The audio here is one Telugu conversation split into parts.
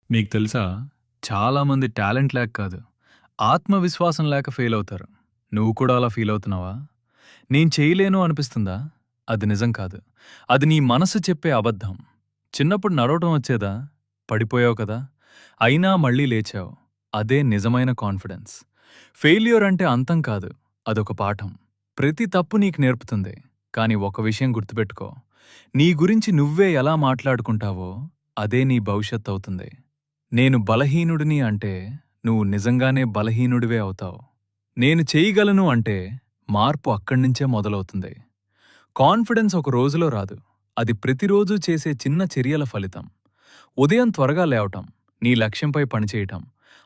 మీకు తెలుసా? చాలామంది టాలెంట్ లేక కాదు, ఆత్మవిశ్వాసం లేక ఫెయిల్ అవుతారు. నువ్వు కూడా అలా ఫీల్ అవుతున్నావా? నేను చేయలేను అనిపిస్తుందా? అది నిజం కాదు. అది నీ మనసు చెప్పే అబద్ధం. చిన్నప్పుడు నడవటం వచ్చేదా? పడిపోయావు కదా! అయినా మళ్ళీ లేచావు. అదే నిజమైన కాన్ఫిడెన్స్. ఫెయిల్యూర్ అంటే అంతం కాదు. అదొక పాఠం. ప్రతి తప్పు నీకు నేర్పుతుంది. కానీ ఒక విషయం గుర్తుపెట్టుకో. నీ గురించి నువ్వే ఎలా మాట్లాడుకుంటావో అదే నీ భవిష్యత్తు అవుతుంది. నేను బలహీనుడిని అంటే నువ్వు నిజంగానే బలహీనుడివే అవుతావు. నేను చేయగలను అంటే మార్పు అక్కడ్నుంచే మొదలవుతుంది. కాన్ఫిడెన్స్ ఒక రోజులో రాదు. అది ప్రతిరోజూ చేసే చిన్న చర్యల ఫలితం. ఉదయం త్వరగా లేవటం, నీ లక్ష్యంపై పనిచేయటం,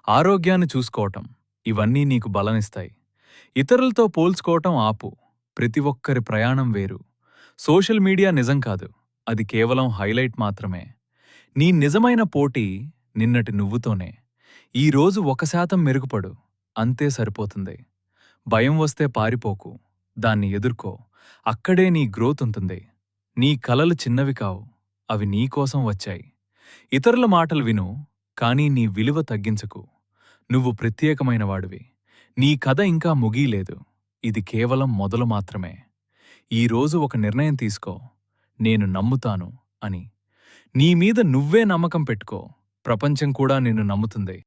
ఆరోగ్యాన్ని చూసుకోవటం ఇవన్నీ నీకు బలమిస్తాయి. ఇతరులతో పోల్చుకోవటం ఆపు. ప్రతి ఒక్కరి ప్రయాణం వేరు. సోషల్ మీడియా నిజం కాదు. అది కేవలం హైలైట్ మాత్రమే. నీ నిజమైన పోటీ నిన్నటి నువ్వుతోనే. ఈరోజు 1% మెరుగుపడు. అంతే సరిపోతుంది. భయం వస్తే పారిపోకు. దాన్ని ఎదుర్కో. అక్కడే నీ గ్రోత్ ఉంటుంది. నీ కలలు చిన్నవి కావు. అవి నీకోసం వచ్చాయి. ఇతరుల మాటలు విను, కానీ నీ విలువ తగ్గించకు. నువ్వు ప్రత్యేకమైన వాడివి. నీ కథ ఇంకా ముగియలేదు. ఇది కేవలం మొదలు మాత్రమే. ఈరోజు ఒక నిర్ణయం తీసుకో. నేను నమ్ముతాను అని. నీ మీద నువ్వే నమ్మకం పెట్టుకో. ప్రపంచం కూడా నిన్ను నమ్ముతుంది.